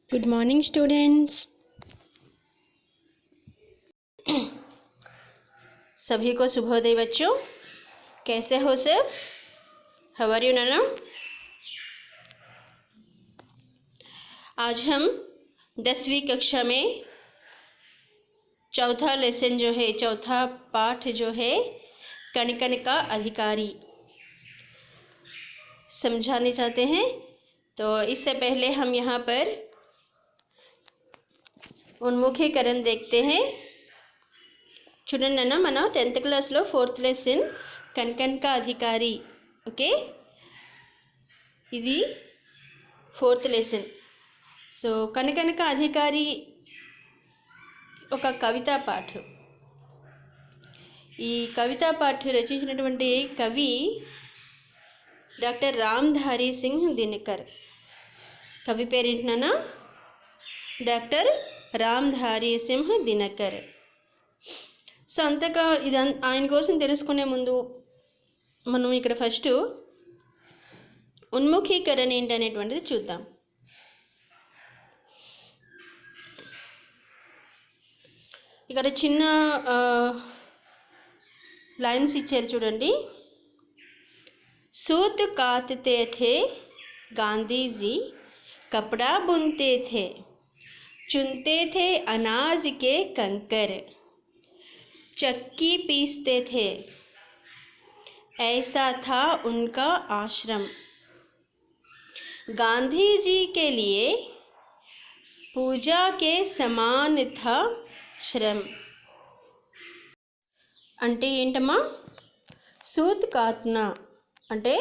Good morning students. सभी को शुभोदय बच्चों। कैसे हो सब? हाउ आर यू नाना? आज हम 10वीं कक्षा में चौथा लेसन जो है, चौथा पाठ जो है कण का अधिकारी समझाने चाहते हैं। तो इससे पहले हम यहाँ पर उन्मुखीकरण देखते हैं। చూడండి అన్న, మన 10th క్లాస్లో 4th లెసన్ కణక అధికారి. ఓకే, ఇది 4th లెసన్. సో కణక అధికారి ఒక కవితా పాఠం. ఈ కవితా పాఠం రచించినటువంటి కవి డాక్టర్ రామ్ధారీ సింగ్ దినకర్. కవి పేరేంటన్నా? డాక్టర్ రామ్ధారీ సింగ్ దినకర్. సో అంతగా ఇది ఆయన కోసం తెలుసుకునే ముందు మనం ఇక్కడ ఫస్ట్ ఉన్ముఖీకరణ ఏంటనేటువంటిది చూద్దాం. ఇక్కడ చిన్న లైన్స్ ఇచ్చారు చూడండి. सूत काटते थे गांधी जी, कपड़ा बुनते थे, चुनते थे अनाज के कंकर, चक्की पीसते थे, ऐसा था उनका आश्रम. गांधी जी के लिए पूजा के समान था श्रम. అంటే ఏంటమ్మా? సూత్ కాత్నా అంటే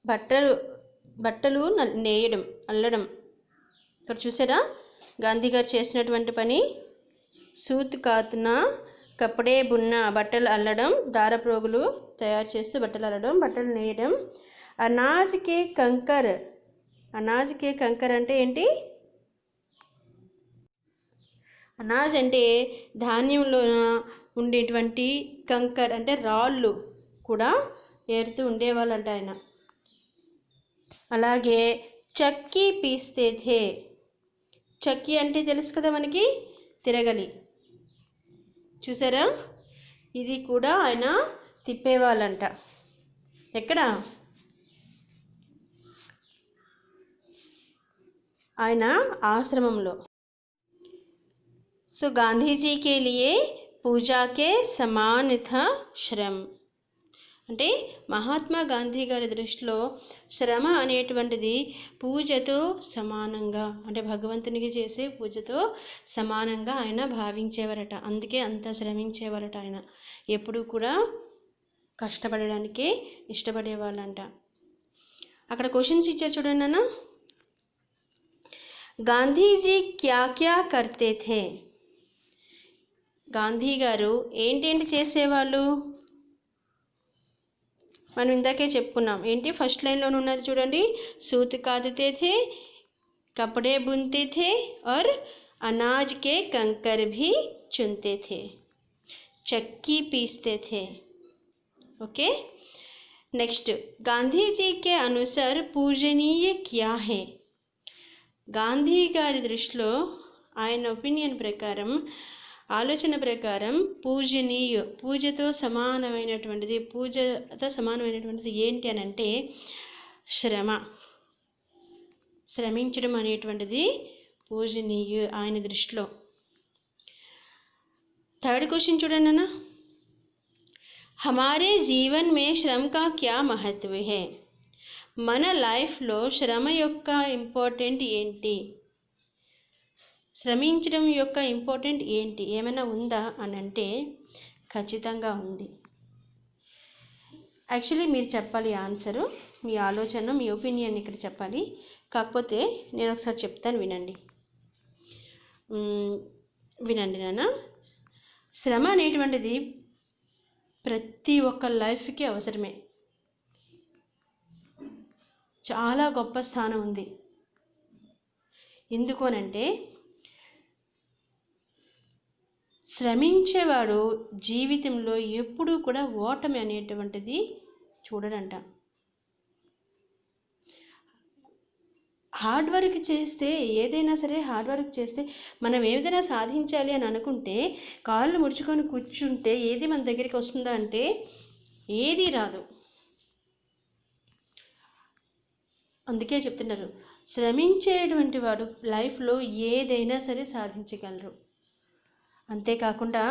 బట్టలు నేయడం, అల్లడం. ఇక్కడ చూసారా గాంధీ గారు చేసినటువంటి పని. సూత్ కాత్నా, కపడే బున్న బట్టలు అల్లడం, దారప్రోగులు తయారు చేస్తూ బట్టలు అల్లడం, బట్టలు నేయడం. అనాజ్ కే కంకర్, అనాజ్ కే కంకర్ అంటే ఏంటి? అనాజ్ అంటే ధాన్యంలో ఉండేటువంటి కంకర్ అంటే రాళ్ళు కూడా ఏరుతూ ఉండేవాళ్ళంట ఆయన. అలాగే చక్కీ పీస్తే థే, చక్కీ అంటే తెలుసు కదా మనకి, తిరగలి. చూసారా, ఇది కూడా ఆయన తిప్పేవాళ్ళంట. ఎక్కడ? ఆయన ఆశ్రమంలో. సో గాంధీజీకే లియే పూజాకే సమాన్ థా శ్రమ్ అంటే మహాత్మా గాంధీ గారి దృష్టిలో శ్రమ అనేటువంటిది పూజతో సమానంగా, అంటే భగవంతునికి చేసే పూజతో సమానంగా ఆయన భావించేవారట. అందుకే అంత శ్రమించేవారట. ఆయన ఎప్పుడూ కూడా కష్టపడడానికే ఇష్టపడేవాళ్ళంట. అక్కడ క్వశ్చన్స్ ఇచ్చారు చూడండి అన్న. గాంధీజీ క్యా క్యా కర్తే థే, గాంధీ గారు ఏంటేంటి చేసేవాళ్ళు? మనం ఇందాకే చెప్పుకున్నాం. ఏంటి? ఫస్ట్ లైన్లో ఉన్నది చూడండి. सूत काटते थे, कपड़े बुनते थे और अनाज के कंकर भी चुनते थे, चक्की पीसते थे. Okay, next. गांधी जी के अनुसार पूजनीय क्या है? గాంధీ గారి దృష్టిలో, ఆయన ఒపీనియన్ ప్రకారం, ఆలోచన ప్రకారం పూజనీయ, పూజతో సమానమైనటువంటిది ఏంటి అని అంటే శ్రమ, శ్రమించడం అనేటువంటిది పూజనీయ ఆయన దృష్టిలో. థర్డ్ క్వశ్చన్ చూడండి అన్న. హమారే జీవన్ మే శ్రమ కా క్యా మహత్వ హై? మన లైఫ్లో శ్రమ యొక్క ఇంపార్టెంట్ ఏంటి? శ్రమించడం యొక్క ఇంపార్టెంట్ ఏంటి? ఏమైనా ఉందా అని అంటే ఖచ్చితంగా ఉంది. యాక్చువల్లీ మీరు చెప్పాలి ఆన్సరు, మీ ఆలోచన, మీ ఒపీనియన్ ఇక్కడ చెప్పాలి. కాకపోతే నేను ఒకసారి చెప్తాను, వినండి నాన్న. శ్రమ అనేటువంటిది ప్రతి ఒక్క లైఫ్కి అవసరమే. చాలా గొప్ప స్థానం ఉంది. ఎందుకు అనంటే శ్రమించేవాడు జీవితంలో ఎప్పుడూ కూడా ఓటమి అనేటువంటిది చూడడంట. హార్డ్ వర్క్ చేస్తే ఏదైనా సరే హార్డ్ వర్క్ చేస్తే మనం ఏదైనా సాధించాలి అని అనుకుంటే కాళ్ళు ముడుచుకొని కూర్చుంటే ఏది మన దగ్గరికి వస్తుందా అంటే ఏది రాదు. అందుకే చెప్తున్నారు, శ్రమించేటువంటి వాడు లైఫ్లో ఏదైనా సరే సాధించగలరు. అంతేకాకుండా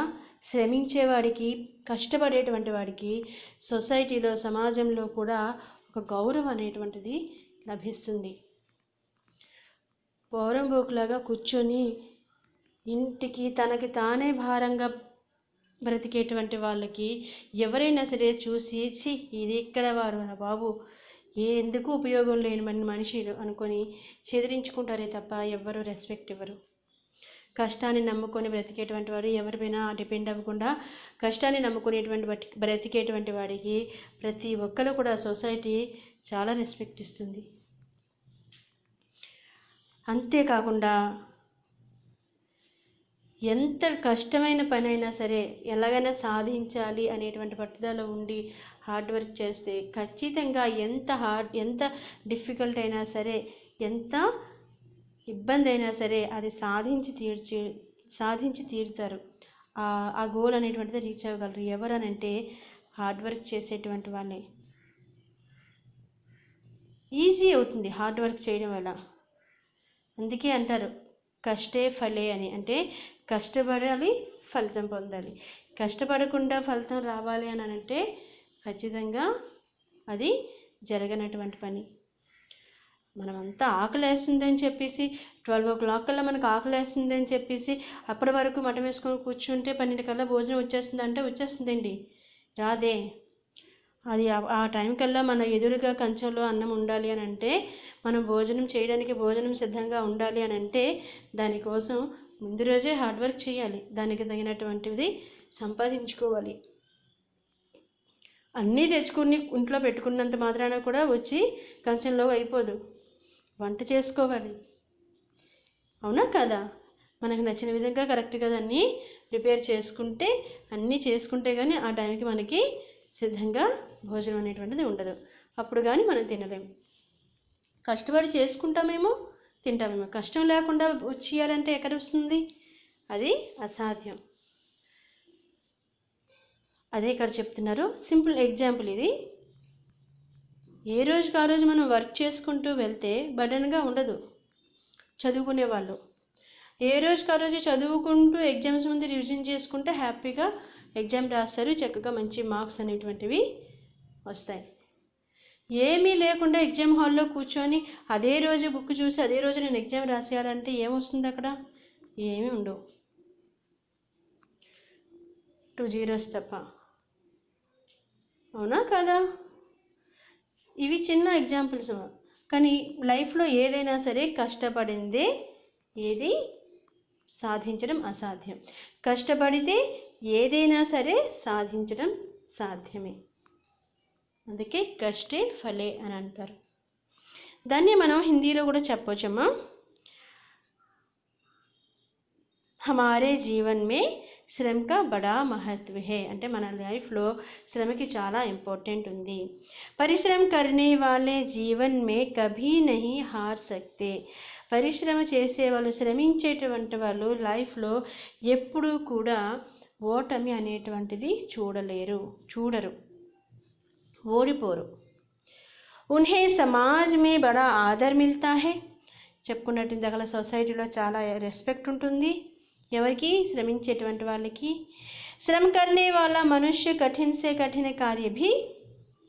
శ్రమించేవాడికి, కష్టపడేటువంటి వాడికి సొసైటీలో, సమాజంలో కూడా ఒక గౌరవం అనేటువంటిది లభిస్తుంది. పోరంబోకులాగా కూర్చొని ఇంటికి తనకి తానే భారంగా బ్రతికేటువంటి వాళ్ళకి ఎవరైనా సరే చూసి ఇది ఎక్కడ వారు బాబు, ఎందుకు ఉపయోగం లేని మనుషులు అనుకొని చెదిరించుకుంటారే తప్ప ఎవ్వరూ రెస్పెక్ట్ ఇవ్వరు. కష్టాన్ని నమ్ముకొని బ్రతికేటువంటి వాడు ఎవరిపైనా డిపెండ్ అవ్వకుండా కష్టాన్ని నమ్ముకునేటువంటి బ్రతికేటువంటి వాడికి ప్రతి ఒక్కరు కూడా సొసైటీ చాలా రెస్పెక్ట్ ఇస్తుంది. అంతేకాకుండా ఎంత కష్టమైన పనైనా సరే ఎలాగైనా సాధించాలి అనేటువంటి పట్టుదల ఉండి హార్డ్ వర్క్ చేస్తే ఖచ్చితంగా ఎంత డిఫికల్ట్ అయినా సరే, ఎంత ఇబ్బంది అయినా సరే అది సాధించి తీరుతారు. ఆ గోల్ అనేటువంటిది రీచ్ అవ్వగలరు. ఎవరనంటే హార్డ్ వర్క్ చేసేటువంటి వాళ్ళే. ఈజీ అవుతుంది హార్డ్ వర్క్ చేయడం వల్ల. అందుకే అంటారు కష్టే ఫలే అని, అంటే కష్టపడాలి, ఫలితం పొందాలి. కష్టపడకుండా ఫలితం రావాలి అని అంటే ఖచ్చితంగా అది జరగనటువంటి పని. మనమంతా ఆకలేస్తుందని చెప్పేసి 12 o'clock కల్లా మనకు ఆకలేస్తుందని చెప్పేసి అప్పటి వరకు మటం వేసుకొని కూర్చుంటే 12 కల్లా భోజనం వచ్చేస్తుంది అంటే వచ్చేస్తుందండి? రాదే. అది ఆ టైం కల్లా మన ఎదురుగా కంచంలో అన్నం ఉండాలి అని అంటే, మనం భోజనం సిద్ధంగా ఉండాలి అని అంటే దానికోసం ముందు రోజే హార్డ్ వర్క్ చేయాలి. దానికి తగినటువంటిది సంపాదించుకోవాలి. అన్నీ తెచ్చుకుని ఇంట్లో పెట్టుకున్నంత మాత్రాన కూడా వచ్చి కంచంలో అయిపోదు. వంట చేసుకోవాలి. అవునా కదా? మనకు నచ్చిన విధంగా కరెక్ట్గా దాన్ని ప్రిపేర్ చేసుకుంటే, అన్నీ చేసుకుంటే కానీ ఆ టైంకి మనకి సిద్ధంగా భోజనం అనేటువంటిది ఉండదు. అప్పుడు కానీ మనం తినలేము. కష్టపడి చేసుకుంటామేమో, తింటామేమో. కష్టం లేకుండా వచ్చేయాలంటే ఎక్కడ వస్తుంది? అది అసాధ్యం. అదే ఇక్కడ చెప్తున్నారు. సింపుల్ ఎగ్జాంపుల్ ఇది. ఏ రోజుకి ఆ రోజు మనం వర్క్ చేసుకుంటూ వెళ్తే బర్డెన్గా ఉండదు. చదువుకునే వాళ్ళు ఏ రోజుకి ఆ రోజు చదువుకుంటూ ఎగ్జామ్స్ ముందు రివిజన్ చేసుకుంటే హ్యాపీగా ఎగ్జామ్ రాస్తారు. చక్కగా మంచి మార్క్స్ అనేటువంటివి వస్తాయి. ఏమీ లేకుండా ఎగ్జామ్ హాల్లో కూర్చొని అదే రోజు బుక్ చూసి అదే రోజు నేను ఎగ్జామ్ రాసేయాలంటే ఏమొస్తుంది అక్కడ? ఏమీ ఉండవు. 2 zeros తప్ప. అవునా కదా? ఇవి చిన్న ఎగ్జాంపుల్స్. కానీ లైఫ్లో ఏదైనా సరే కష్టపడిందే ఏది సాధించడం అసాధ్యం. కష్టపడితే ఏదైనా సరే సాధించడం సాధ్యమే. అందుకే కష్టే ఫలే అని అంటారు. దాన్ని మనం హిందీలో కూడా చెప్పొచ్చమ్మా. హమారే జీవన్ మే శ్రమ కా బడా మహత్వ హే. అంటే మన లైఫ్లో శ్రమకి చాలా ఇంపార్టెంట్ ఉంది. పరిశ్రమ కర్నే వాలే జీవన్ మే కభీ నహీ హార్ సక్తే. పరిశ్రమ చేసేవాళ్ళు, శ్రమించేటువంటి వాళ్ళు లైఫ్లో ఎప్పుడూ కూడా ఓటమి అనేటువంటిది చూడరు, ఓడిపోరు. ఉన్హే సమాజ్ మే బడా ఆదర్ మిల్తా హై. చెప్పుకున్నట్టు ఇందాక సొసైటీలో చాలా రెస్పెక్ట్ ఉంటుంది. ఎవరికి? శ్రమించేటువంటి వాళ్ళకి. శ్రమ కర్నే వాలా మనుష్య కఠిన్ సే కఠిన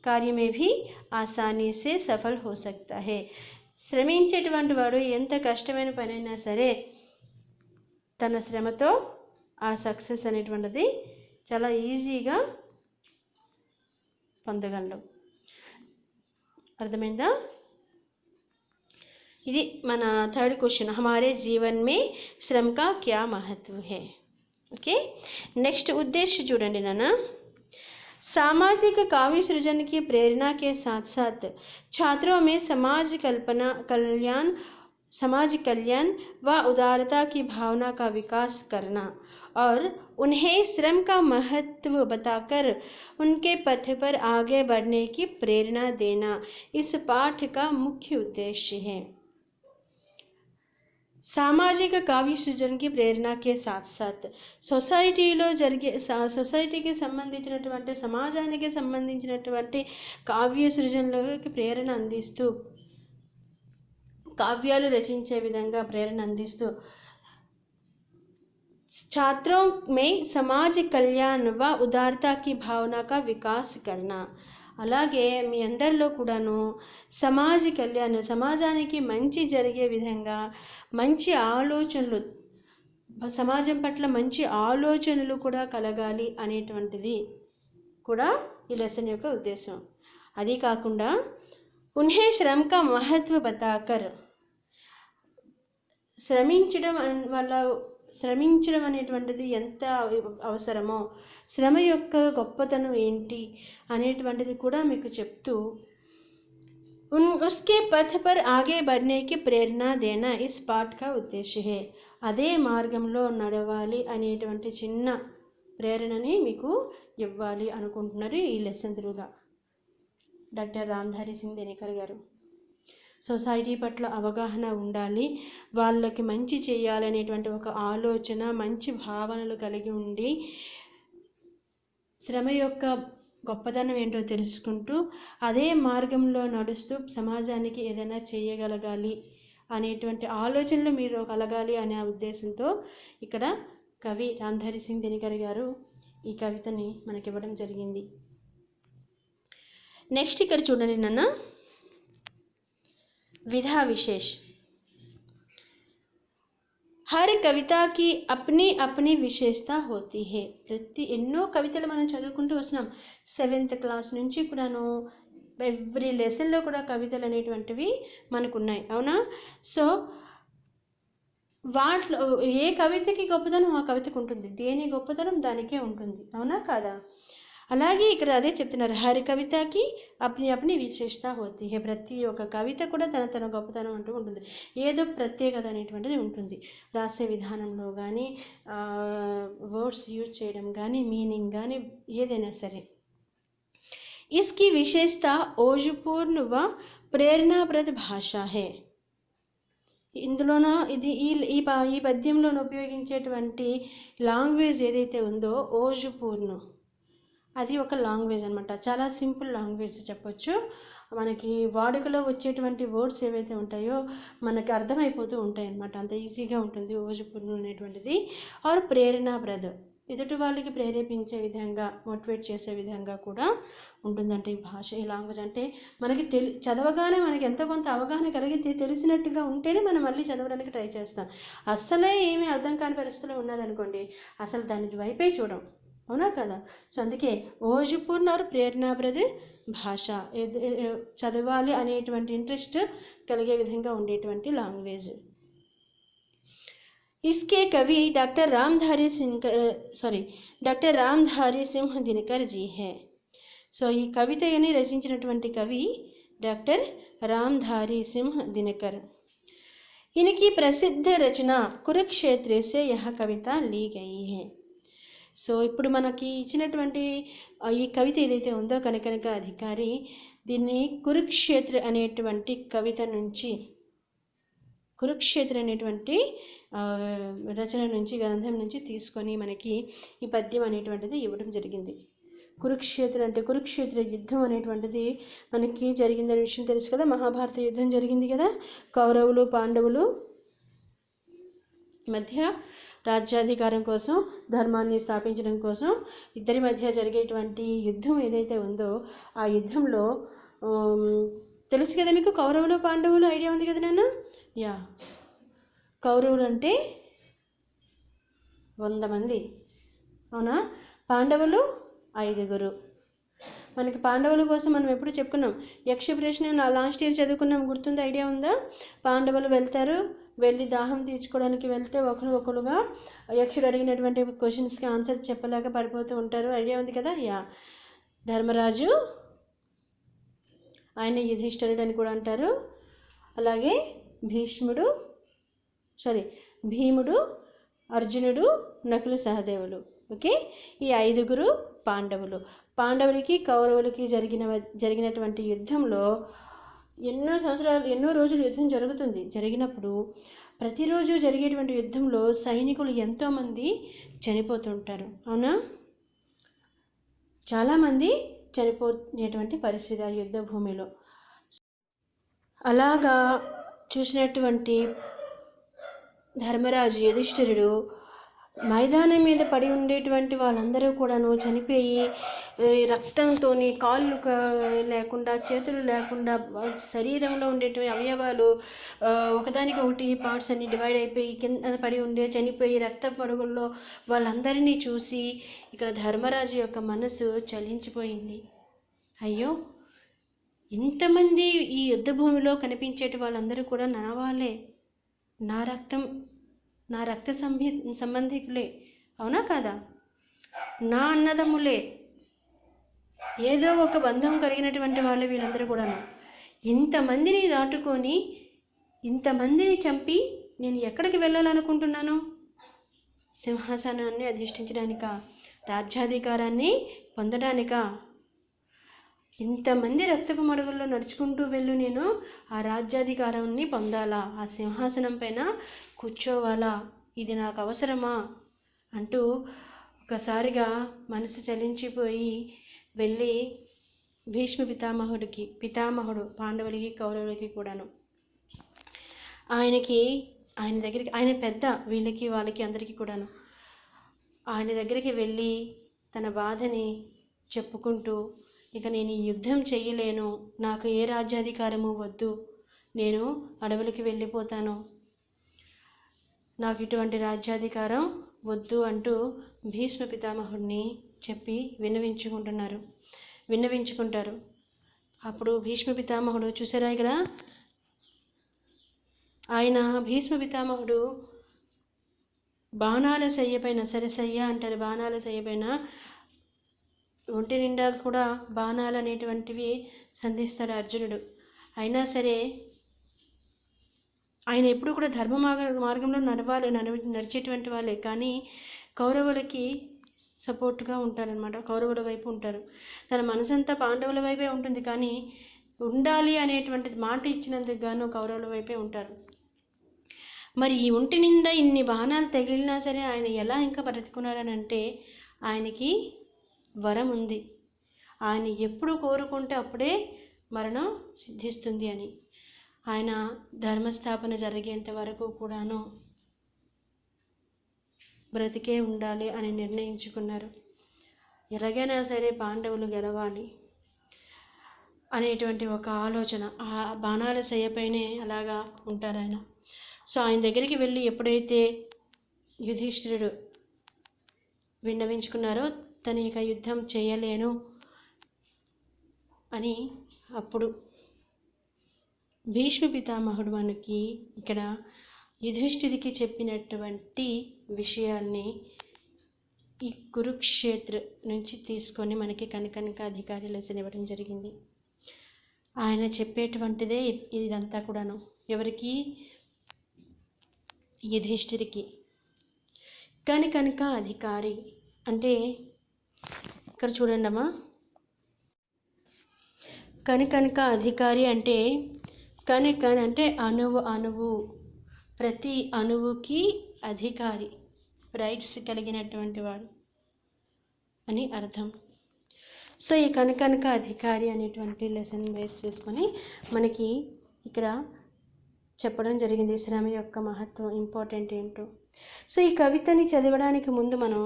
కార్య మే భీ ఆసానీ సే సఫల్ హో సక్తా హై. శ్రమించేటువంటి వాడు ఎంత కష్టమైన పనైనా సరే తన శ్రమతో ఆ సక్సెస్ అనేటువంటిది చాలా ఈజీగా పొందగలడు. అర్థమైందా? ఇది మన థర్డ్ క్వశ్చన్. హమారే జీవన్ మే శ్రమ కా క్యా మహత్వ హై. ఓకే, నెక్స్ట్ ఉద్దేశ్య చూడండి నాన్న. सामाजिक काव्य सृजन की प्रेरणा के साथ साथ छात्रों में समाज कल्याण व उदारता की भावना का विकास करना और उन्हें श्रम का महत्व बताकर उनके पथ पर आगे बढ़ने की प्रेरणा देना इस पाठ का मुख्य उद्देश्य है. సామాజిక కావ్య సృజనకి ప్రేరణకి సాత్ సాత్ సొసైటీలో జరిగే సొసైటీకి సంబంధించినటువంటి సమాజానికి సంబంధించినటువంటి కావ్య సృజనలోకి ప్రేరణ అందిస్తూ కావ్యాలు రచించే విధంగా ప్రేరణ అందిస్తూ छात्रों में समाज कल्याण व उदारता की भावना का विकास करना అలాగే మీ అందరిలో కూడాను సమాజ కళ్యాణ సమాజానికి మంచి జరిగే విధంగా మంచి ఆలోచనలు సమాజం పట్ల మంచి ఆలోచనలు కూడా కలగాలి అనేటువంటిది కూడా ఈ లెసన్ యొక్క ఉద్దేశం. అది కాకుండా ఉన్హే శ్రమ కా మహత్వ బతాకర్ శ్రమించడం అనేటువంటిది ఎంత అవసరమో శ్రమ యొక్క గొప్పతనం ఏంటి అనేటువంటిది కూడా మీకు చెప్తూ उसके पथ पर आगे बढ़ने की प्रेरणा देना इस पाठ का उद्देश्य है. అదే మార్గంలో నడవాలి అనేటువంటి చిన్న ప్రేరణని మీకు ఇవ్వాలి అనుకుంటున్నారు ఈ లెసన్ త్రూగా డాక్టర్ రామ్ధారీ సింగ్ దినకర్ గారు. సొసైటీ పట్ల అవగాహన ఉండాలి, వాళ్ళకి మంచి చేయాలనేటువంటి ఒక ఆలోచన మంచి భావనలు కలిగి ఉండి శ్రమ యొక్క గొప్పదనం ఏంటో తెలుసుకుంటూ అదే మార్గంలో నడుస్తూ సమాజానికి ఏదైనా చేయగలగాలి అనేటువంటి ఆలోచనలు మీరు కలగాలి అనే ఉద్దేశంతో ఇక్కడ కవి రామ్ధారీ సింగ్ దినకర్ గారు ఈ కవితని మనకివ్వడం జరిగింది. నెక్స్ట్ ఇక్కడ చూడండి నాన్న, विधा विशेष. हर कविता की अपनी अपनी विशेषता होती है. ప్రతి ఎన్నో కవితలు మనం చదువుకుంటూ వస్తున్నాం 7th క్లాస్ నుంచి కూడాను. ఎవ్రీ లెసన్లో కూడా కవితలు అనేటువంటివి మనకున్నాయి, అవునా? సో వాటిలో ఏ కవితకి గొప్పతనం ఆ కవితకు ఉంటుంది, దేని గొప్పతనం దానికే ఉంటుంది, అవునా కాదా? అలాగే ఇక్కడ అదే చెప్తున్నారు, హరి కవితకి అప్ని అప్ని విశేషత హోతీ హే. ప్రతి ఒక్క కవిత కూడా తన గొప్పతనం అంటూ ఉంటుంది, ఏదో ప్రత్యేకత అనేటువంటిది ఉంటుంది. రాసే విధానంలో కానీ వర్డ్స్ యూజ్ చేయడం కానీ మీనింగ్ కానీ ఏదైనా సరే. इसकी विशेषता ओजपूर्ण व प्रेरणाप्रद भाषा है. ఇందులోన ఇది ఈ పద్యంలోనే ఉపయోగించేటువంటి లాంగ్వేజ్ ఏదైతే ఉందో ఓజపూర్ణ, అది ఒక లాంగ్వేజ్ అనమాట. చాలా సింపుల్ లాంగ్వేజ్ చెప్పొచ్చు. మనకి వాడుకలో వచ్చేటువంటి వర్డ్స్ ఏవైతే ఉంటాయో మనకి అర్థమైపోతూ ఉంటాయి అన్నమాట, అంత ఈజీగా ఉంటుంది ఓజపూర్ణ అనేటువంటిది. ఆర్ ప్రేరణాప్రద, ఎదుటి వాళ్ళకి ప్రేరేపించే విధంగా మోటివేట్ చేసే విధంగా కూడా ఉంటుందంటే ఈ భాష, ఈ లాంగ్వేజ్. అంటే మనకి చదవగానే మనకి ఎంతో కొంత అవగాహన కలిగితే తెలిసినట్టుగా ఉంటేనే మనం మళ్ళీ చదవడానికి ట్రై చేస్తాం. అస్సలే ఏమీ అర్థం కాని పరిస్థితిలో ఉన్నదనుకోండి అసలు దాని వైపే చూడం, అవునా కదా? సో అందుకే ఓజపూర్ణ ఆర్ ప్రేరణాప్రద భాష, చదవాలి అనేటువంటి ఇంట్రెస్ట్ కలిగే విధంగా ఉండేటువంటి లాంగ్వేజ్. इसके कवि डॉक्टर रामधारी सिंह दिनकर जी है. సో ఈ కవితని రచించినటువంటి కవి డాక్టర్ రామ్ధారీ సింహ్ దినకర్. इनकी प्रसिद्ध रचना कुरुक्षेत्र से यह कविता ली गई है. సో ఇప్పుడు మనకి ఇచ్చినటువంటి ఈ కవిత ఏదైతే ఉందో కనకనక అధికారి దీన్ని కురుక్షేత్ర అనేటువంటి కవిత నుంచి, కురుక్షేత్ర అనేటువంటి రచన నుంచి, గ్రంథం నుంచి తీసుకొని మనకి ఈ పద్యం అనేటువంటిది ఇవ్వడం జరిగింది. కురుక్షేత్ర అంటే కురుక్షేత్ర యుద్ధం అనేటువంటిది మనకి జరిగిందనే విషయం తెలుసు కదా. మహాభారత యుద్ధం జరిగింది కదా, కౌరవులు పాండవులు మధ్య రాజ్యాధికారం కోసం, ధర్మాన్ని స్థాపించడం కోసం ఇద్దరి మధ్య జరిగేటువంటి యుద్ధం ఏదైతే ఉందో ఆ యుద్ధంలో తెలుసు కదా మీకు, కౌరవులు పాండవులు ఐడియా ఉంది కదా నాన్న? యా, కౌరవులు అంటే 100 మంది, అవునా? పాండవులు 5. మనకి పాండవుల కోసం మనం ఎప్పుడు చెప్పుకున్నాం, యక్ష ప్రశ్న లాస్ట్ ఇయర్ చదువుకున్నాం, గుర్తుంది? ఐడియా ఉందా? పాండవులు వెళ్తారు, వెళ్ళి దాహం తీర్చుకోవడానికి వెళ్తే ఒకరుగా యక్షుడు అడిగినటువంటి క్వశ్చన్స్కి ఆన్సర్ చెప్పలేక పడిపోతూ ఉంటారు, ఐడియా ఉంది కదా? యా, ధర్మరాజు, ఆయన యుధిష్ఠిరుడు అని కూడా అంటారు. అలాగే భీముడు, అర్జునుడు, నకులు, సహదేవులు. ఓకే, ఈ 5 పాండవులు. పాండవులకి కౌరవులకి జరిగినటువంటి యుద్ధంలో ఎన్నో రోజులు యుద్ధం జరిగినప్పుడు ప్రతిరోజు జరిగేటువంటి యుద్ధంలో సైనికులు ఎంతోమంది చనిపోతుంటారు, అవునా? చాలామంది చనిపోయేటువంటి పరిస్థితి ఆ యుద్ధ భూమిలో. అలాగా చూసినటువంటి ధర్మరాజు యుధిష్ఠిరుడు మైదానం మీద పడి ఉండేటువంటి వాళ్ళందరూ కూడాను చనిపోయి రక్తంతో కాళ్ళు లేకుండా, చేతులు లేకుండా, శరీరంలో ఉండేటువంటి అవయవాలు ఒకదానికొకటి పార్ట్స్ అన్ని డివైడ్ అయిపోయి కింద పడి ఉండే చనిపోయి రక్త పడుగుల్లో వాళ్ళందరినీ చూసి ఇక్కడ ధర్మరాజు యొక్క మనసు చలించిపోయింది. అయ్యో, ఇంతమంది ఈ యుద్ధ భూమిలో కనిపించేటి వాళ్ళందరూ కూడా నా వాళ్ళే, నా రక్త సంబంధికులే, అవునా కాదా? నా అన్నదమ్ములే, ఏదో ఒక బంధం కలిగినటువంటి వాళ్ళు వీళ్ళందరూ కూడాను. ఇంతమందిని దాటుకొని ఇంతమందిని చంపి నేను ఎక్కడికి వెళ్ళాలనుకుంటున్నాను? సింహాసనాన్ని అధిష్ఠించడానికా? రాజ్యాధికారాన్ని పొందడానికా? ఇంతమంది రక్తపు మడుగుల్లో నడుచుకుంటూ వెళ్ళు నేను ఆ రాజ్యాధికారాన్ని పొందాలా? ఆ సింహాసనం పైన కూర్చోవాలా? ఇది నాకు అవసరమా అంటూ ఒకసారిగా మనసు చలించిపోయి వెళ్ళి భీష్మ పితామహుడు పాండవులకి కౌరవులకి కూడాను ఆయన దగ్గరికి, ఆయన పెద్ద వీళ్ళకి వాళ్ళకి అందరికీ కూడాను ఆయన దగ్గరికి వెళ్ళి తన బాధని చెప్పుకుంటూ, ఇక నేను ఈ యుద్ధం చేయలేను, నాకు ఏ రాజ్యాధికారము వద్దు, నేను అడవులకి వెళ్ళిపోతాను, నాకు ఇటువంటి రాజ్యాధికారం వద్దు అంటూ భీష్మ పితామహుడిని చెప్పి విన్నవించుకుంటారు. అప్పుడు భీష్మ పితామహుడు చూసారా ఇక్కడ, భీష్మ పితామహుడు బాణాల శయ్యపైన, సరసయ్య అంటారు, బాణాల శయ్యపైన ఒంటి నిండా కూడా బాణాలు అనేటువంటివి సంధిస్తాడు అర్జునుడు. అయినా సరే ఆయన ఎప్పుడు కూడా ధర్మ మార్గంలో నడిచేటువంటి వాళ్ళే, కానీ కౌరవులకి సపోర్ట్గా ఉంటారనమాట, కౌరవుల వైపు ఉంటారు. తన మనసంతా పాండవుల వైపే ఉంటుంది, కానీ ఉండాలి అనేటువంటి మాట ఇచ్చినందుకు గాను కౌరవుల వైపే ఉంటారు. మరి ఈ ఒంటి నిండా ఇన్ని బాణాలు తగిలినా సరే ఆయన ఎలా ఇంకా బ్రతుకున్నారని అంటే, ఆయనకి వరం ఉంది, ఆయన ఎప్పుడు కోరుకుంటే అప్పుడే మరణం సిద్ధిస్తుంది అని. ఆయన ధర్మస్థాపన జరిగేంత వరకు కూడాను బ్రతికే ఉండాలి అని నిర్ణయించుకున్నారు. ఎలాగైనా సరే పాండవులు గెలవాలి అనేటువంటి ఒక ఆలోచన, ఆ బాణాల శయ్యపైనే అలాగా ఉంటారు ఆయన. సో ఆయన దగ్గరికి వెళ్ళి ఎప్పుడైతే యుధిష్ఠిరుడు విన్నవించుకున్నారో తను ఇక యుద్ధం చేయలేను అని, అప్పుడు భీష్మ పితామహుడు మనకి ఇక్కడ యుధిష్ఠిరికి చెప్పినటువంటి విషయాల్ని ఈ కురుక్షేత్ర నుంచి తీసుకొని మనకి కనకనక అధికారి లెసన్ ఇవ్వడం జరిగింది. ఆయన చెప్పేటువంటిదే ఇదంతా కూడాను. ఎవరికి? యుధిష్ఠిరికి. కనకనక అధికారి అంటే ఇక్కడ చూడండి అమ్మా, కనకనక అధికారి అంటే కనకన్ అంటే అణువు, ప్రతి అణువుకి అధికారి, రైట్స్ కలిగినటువంటి వాడు అని అర్థం. సో ఈ కనకనక అధికారి అనేటువంటి లెసన్ బేస్ చేసుకొని మనకి ఇక్కడ చెప్పడం జరిగింది శ్రమ యొక్క మహత్వం, ఇంపార్టెంట్ ఏంటో. సో ఈ కవితని చదవడానికి ముందు మనం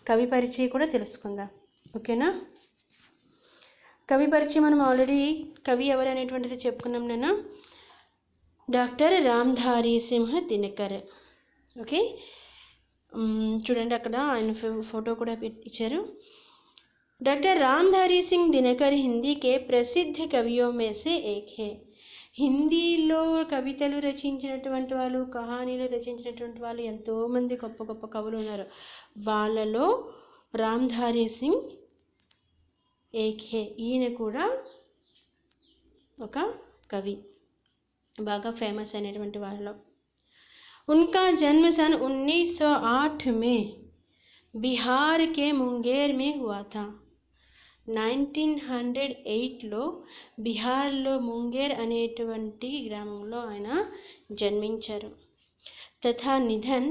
కవి పరిచయం కూడా తెలుసుకుందాం, ఓకేనా? కవి పరిచయం మనం ఆల్రెడీ కవి ఎవరు అనేటువంటిది చెప్పుకున్నాం నేను, డాక్టర్ రామ్ధారీ సింహ దినకర్. ఓకే, చూడండి అక్కడ ఆయన ఫోటో కూడా ఇచ్చారు. डॉक्टर रामधारी सिंह दिनकर हिंदी के प्रसिद्ध कवियों में से एक है. హిందీలో కవితలు రచించినటువంటి వాళ్ళు, కహానీలు రచించినటువంటి వాళ్ళు ఎంతోమంది గొప్ప గొప్ప కవులు ఉన్నారు. వాళ్ళలో రామ్ధారీ సింగ్ ఏక్ హే, ఈయన కూడా ఒక కవి, బాగా ఫేమస్ అయినటువంటి వాళ్ళలో. उनका जन्म सन 1908 में बिहार के मुंगेर में हुआ था. 1908లో బీహార్లో ముంగేర్ అనేటువంటి గ్రామంలో ఆయన జన్మించారు. तथा निधन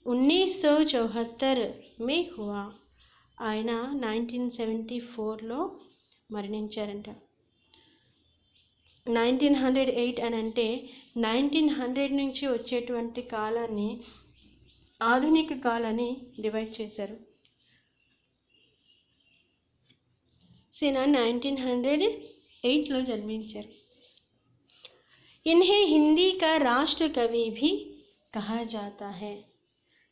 1974 में हुआ. ఆయన 1974లో మరణించారంట. 1908 అని అంటే 1900 నుంచి వచ్చేటువంటి కాలాన్ని ఆధునిక కాలాన్ని డివైడ్ చేశారు. సో ఈయన 1908లో జన్మించారు. इन्हें हिंदी का राष्ट्र कवि भी कहा जाता है.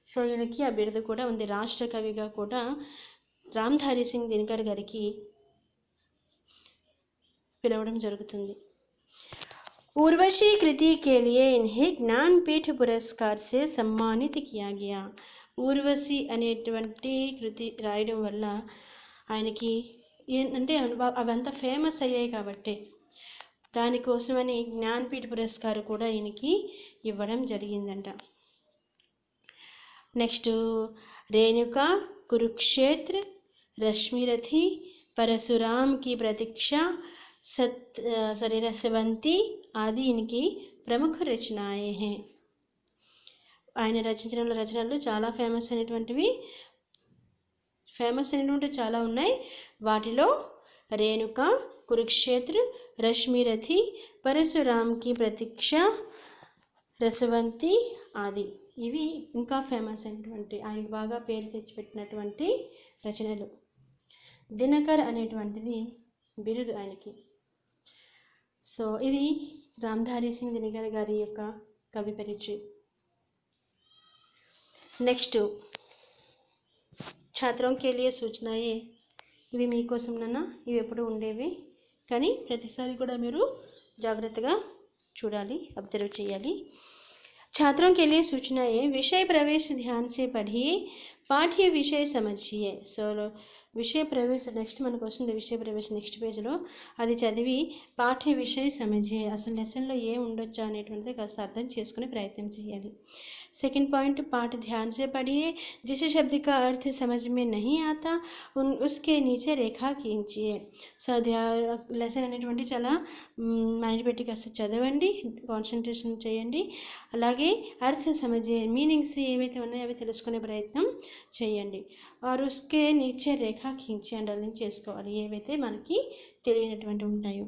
సో ఈయనకి ఆ బిరుదు కూడా ఉంది, రాష్ట్ర కవిగా కూడా రామ్ధారీ సింగ్ దినకర్ గారికి పిలవడం జరుగుతుంది. उर्वशी कृति के लिए इन्हें ज्ञानपीठ पुरस्कार से सम्मानित किया गया. ఊర్వశి అనేటువంటి కృతి రాయడం వల్ల ఆయనకి అంటే అవంతా ఫేమస్ అయ్యాయి కాబట్టి దానికోసమని జ్ఞాన్పీఠ పురస్కారం కూడా ఈయనకి ఇవ్వడం జరిగిందంట. నెక్స్ట్ రేణుకా, కురుక్షేత్ర, రశ్మిరథి, परशुराम की प्रतीक्षा, रसवंती आदि इनकी प्रमुख रचनाएं हैं. ఆయన రచించిన రచనలు చాలా ఫేమస్ అయినటువంటివి చాలా ఉన్నాయి. వాటిలో రేణుక, కురుక్షేత్ర, రశ్మిరథి, परशुराम की प्रतीक्षा, రసవంతి ఆది ఇవి ఇంకా ఫేమస్ అయినటువంటి ఆయనకు బాగా పేరు తెచ్చిపెట్టినటువంటి రచనలు. దినకర్ అనేటువంటిది బిరుదు ఆయనకి. సో ఇది రామ్ధారీ సింగ్ దినకర్ గారి యొక్క కవి పరిచయం. నెక్స్ట్ ఛాత్రం కే లియే సూచనాయే. ఇవి మీకోసం ఇవి ఎప్పుడు ఉండేవి, కానీ ప్రతిసారి కూడా మీరు జాగ్రత్తగా చూడాలి, అబ్జర్వ్ చేయాలి. छात्रों के लिए सूचनाएं. विषय प्रवेश ध्यान से पढ़िए, पाठ्य विषय समझिए. సో విషయ ప్రవేశ నెక్స్ట్ మనకు వస్తుంది. విషయ ప్రవేశ నెక్స్ట్ పేజ్లో అది చదివి పాఠ్య విషయ సమझिए, అసలు లెసన్లో ఏ ఉండొచ్చా అనేటువంటిది కాస్త అర్థం చేసుకునే ప్రయత్నం చేయాలి. सेकंड पॉइंट, पाठ ध्यान से पढ़िए. जिस शब्द का अर्थ समझ में नहीं आता उसके नीचे रेखा खींचिए. సో లెసన్ అనేటువంటి చాలా మైండ్ పెట్టి కాస్త చదవండి, కాన్సన్ట్రేషన్ చేయండి. అలాగే అర్థ సమझिए, మీనింగ్స్ ఏవైతే ఉన్నాయో అవి తెలుసుకునే ప్రయత్నం చేయండి. और उसके नीचे రేఖా खींची, అండర్లైన్ చేసుకోవాలి ఏవైతే మనకి తెలియనటువంటి ఉంటాయో.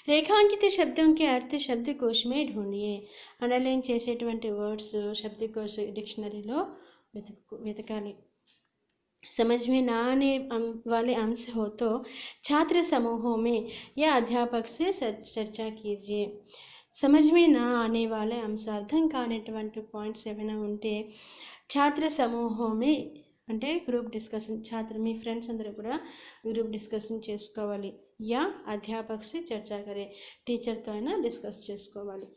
రేఖాంకిత శబ్దం కే అర్థ శబ్దకోశ మే ఢూంढिए. అండర్లైన్ చేసేటువంటి వర్డ్స్ శబ్దకోశ డిక్షనరీలో వెతకాలి. समझ में ना आने वाले अंश हो तो छात्र समूहों में या अध्यापक से चर्चा कीजिए. समझ में ना आने वाले अंश అర్థం కానిటువంటి పాయింట్స్ ఏమైనా ఉంటే ఛాత్ర సమూహమే అంటే గ్రూప్ డిస్కషన్, మీ ఫ్రెండ్స్ అందరూ కూడా గ్రూప్ డిస్కషన్ చేసుకోవాలి. యా అధ్యాపక్ సే చర్చా కరే, టీచర్తో అయినా డిస్కస్ చేసుకోవాలి.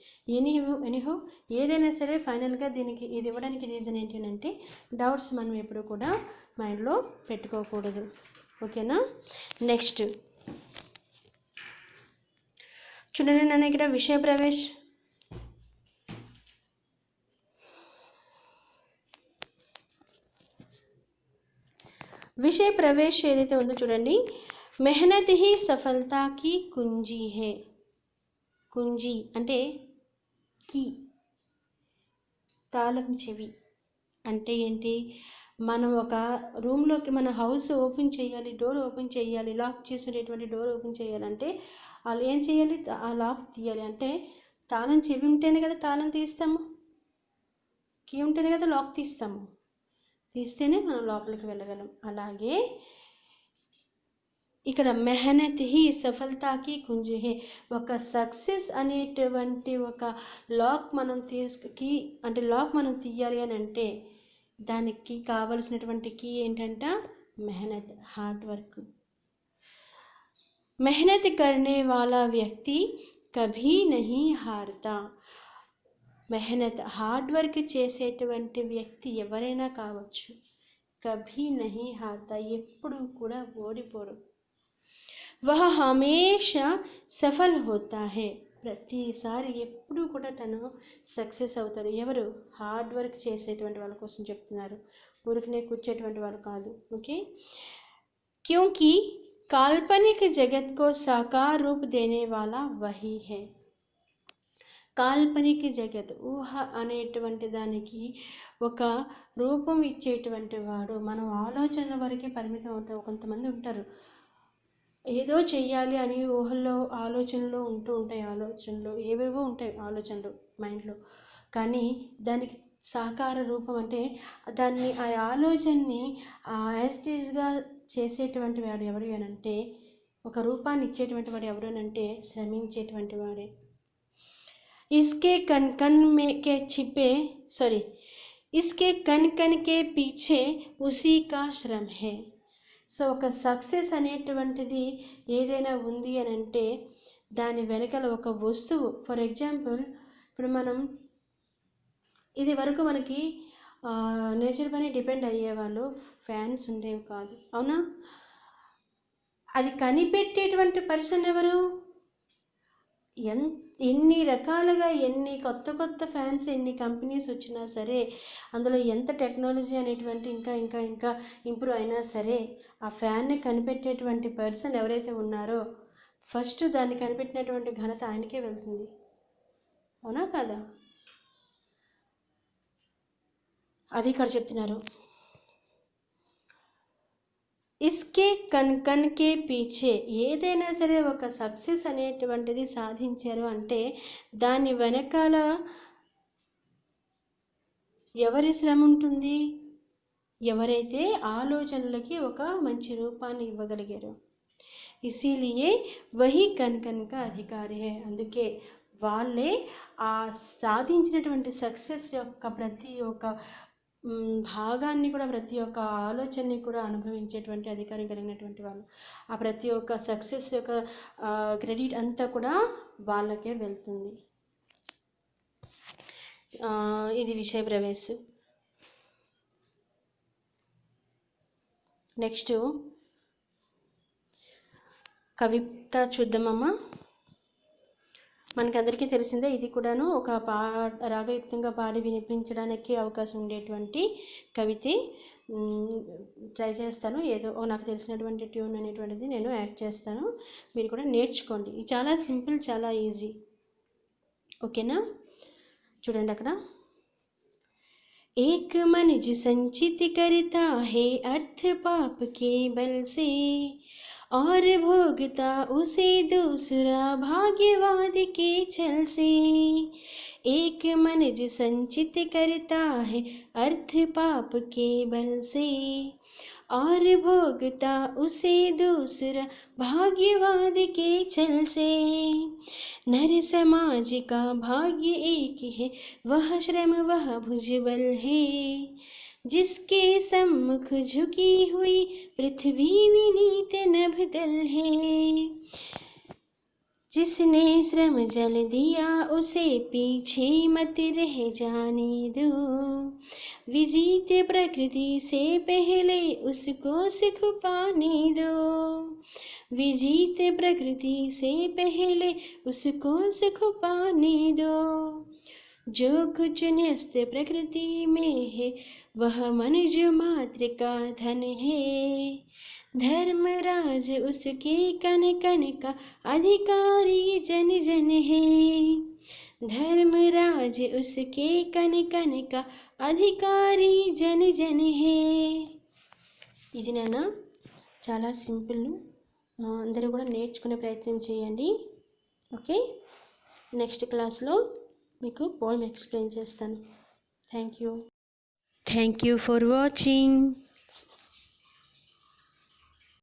ఎనీహో ఏదైనా సరే ఫైనల్గా దీనికి ఇది ఇవ్వడానికి రీజన్ ఏంటి అంటే డౌట్స్ మనం ఎప్పుడు కూడా మైండ్లో పెట్టుకోకూడదు. ఓకేనా. నెక్స్ట్ చూడండి నాన్న, ఇక్కడ విషయ ప్రవేశ్ విషయ ప్రవేశ్ ఏదైతే ఉందో చూడండి. మెహనత్ హీ సఫలతాకి కుంజీ హే. కుంజీ అంటే కీ, తాళం చెవి అంటే ఏంటి? మనం ఒక రూమ్లోకి మన హౌస్ ఓపెన్ చేయాలి, డోర్ ఓపెన్ చేయాలి, లాక్ చేసినటువంటి డోర్ ఓపెన్ చేయాలంటే వాళ్ళు ఏం చేయాలి? ఆ లాక్ తీయాలి. అంటే తాళం చెవి ఉంటేనే కదా తాళం తీస్తాము, కీ ఉంటేనే కదా లాక్ తీస్తాము, తీస్తేనే మనం లోపలికి వెళ్ళగలం. అలాగే ఇక్కడ మెహనత్ హీ సఫలతాకి కుంజీ హే, ఒక సక్సెస్ అనేటువంటి ఒక లాక్ మనం కీ అంటే లాక్ మనం తీయాలి అని అంటే దానికి కావలసినటువంటి కీ ఏంటంట? మెహనత్, హార్డ్ వర్క్. మెహనత్ కర్నే వాలా వ్యక్తి కభీ నహీ హారతా. మెహనత్, హార్డ్ వర్క్ చేసేటువంటి వ్యక్తి ఎవరైనా కావచ్చు, కభీ నహీ హారతా, ఎప్పుడు కూడా ఓడిపోరు. వహ హమేషా సఫల్ హోతా హే, ప్రతిసారి ఎప్పుడు కూడా తను సక్సెస్ అవుతారు. ఎవరు? హార్డ్ వర్క్ చేసేటువంటి వాళ్ళ కోసం చెప్తున్నారు, ఊరికనే కూర్చేటువంటి వాళ్ళు కాదు. ఓకే. క్యూంకి काल्पनिक जगत को साकार रूप देने वाला वही है. కాల్పనిక జగత్, ఊహ అనేటువంటి దానికి ఒక రూపం ఇచ్చేటువంటి వాడు. మనం ఆలోచనల వరకే పరిమితం అవుతాం. కొంతమంది ఉంటారు, ఏదో చెయ్యాలి అని ఊహల్లో ఆలోచనలు ఉంటూ ఉంటాయి, ఆలోచనలు ఏవేవో ఉంటాయి ఆలోచనలు మైండ్లో. కానీ దానికి సాకార రూపం అంటే దాన్ని, ఆ ఆలోచనని యాజిటీస్గా చేసేటువంటి వాడు ఎవరు అనంటే, ఒక రూపాన్ని ఇచ్చేటువంటి వాడు ఎవరు అనంటే శ్రమించేటువంటి వాడే. इसके कन कन में के छिपे सॉरी इसके कन कन के पीछे उसी का श्रम है. సో ఒక సక్సెస్ అనేటువంటిది ఏదైనా ఉంది అని అంటే దాని వెనకాల ఒక వస్తువు. ఫర్ ఎగ్జాంపుల్, ఇప్పుడు మనం ఇది వరకు మనకి నేచర్ పైన డిపెండ్ అయ్యేవాళ్ళు, ఫ్యాన్స్ ఉండేవి కాదు, అవునా? అది కనిపెట్టేటువంటి పర్సన్ ఎవరు? ఎన్ని రకాలుగా, ఎన్ని కొత్త కొత్త ఫ్యాన్స్, ఎన్ని కంపెనీస్ వచ్చినా సరే, అందులో ఎంత టెక్నాలజీ అనేటువంటి ఇంకా ఇంకా ఇంకా ఇంప్రూవ్ అయినా సరే, ఆ ఫ్యాన్ని కనిపెట్టేటువంటి పర్సన్ ఎవరైతే ఉన్నారో ఫస్ట్ దాన్ని కనిపెట్టినటువంటి ఘనత ఆయనకే వెళ్తుంది, అవునా కాదా? అది ఇక్కడ చెప్తున్నారు. ఇస్కే కన్ కన్ కే పీచే, ఏదైనా సరే ఒక సక్సెస్ అనేటువంటిది సాధించారు అంటే దాని వెనకాల ఎవరి శ్రమ ఉంటుంది? ఎవరైతే ఆలోచనలకి ఒక మంచి రూపాన్ని ఇవ్వగలిగారో. ఇసీలియే వహి కన్ కన్ కా అధికారి హై, అందుకే వాళ్ళే ఆ సాధించినటువంటి సక్సెస్ యొక్క ప్రతి ఒక్క భాగాన్ని కూడా, ప్రతి ఒక్క ఆలోచనని కూడా అనుభవించేటువంటి అధికారం కలిగినటువంటి వాళ్ళు. ఆ ప్రతి ఒక్క సక్సెస్ యొక్క క్రెడిట్ అంతా కూడా వాళ్ళకే వెళ్తుంది. ఇది విషయ ప్రవేశ. నెక్స్ట్ కవిత చూద్దామమ్మా. మనకందరికీ తెలిసిందే, ఇది కూడాను ఒక రాగయుక్తంగా పాడి వినిపించడానికి అవకాశం ఉండేటువంటి కవిత. ట్రై చేస్తాను, ఏదో నాకు తెలిసినటువంటి ట్యూన్ అనేటువంటిది నేను యాడ్ చేస్తాను, మీరు కూడా నేర్చుకోండి. చాలా సింపుల్, చాలా ఈజీ, ఓకేనా? చూడండి అక్కడ, एक मन जो संचित करता है अर्थ पाप के बल से, और भोगता उसे दूसरा भाग्यवाद के छल से. एक मन जो संचित करता है अर्थ पाप के बल से, और भोगता उसे दूसरा भाग्यवाद के छल से. नर समाज का भाग्य एक है, वह श्रम वह भुजबल है, जिसके सम्मुख झुकी हुई पृथ्वी विनीत नभदल है. जिसने श्रम जल दिया उसे पीछे मत रह जाने दो, विजीत प्रकृति से पहले उसको सुख पाने दो, विजीत प्रकृति से पहले उसको सुख पाने दो. जो कुछ न्यस्त प्रकृति में है वह मनुज मात्र का धन है, धर्मराज उसके कन कन का अधिकारी जन जन है, धर्मराज उसके कन कन का अधिकारी जन जन है. ఇది నాన్న చాలా సింపుల్, అందరూ కూడా నేర్చుకునే ప్రయత్నం చేయండి, ఓకే? నెక్స్ట్ క్లాస్లో మీకు పోయం ఎక్స్ప్లెయిన్ చేస్తాను. Thank you for watching.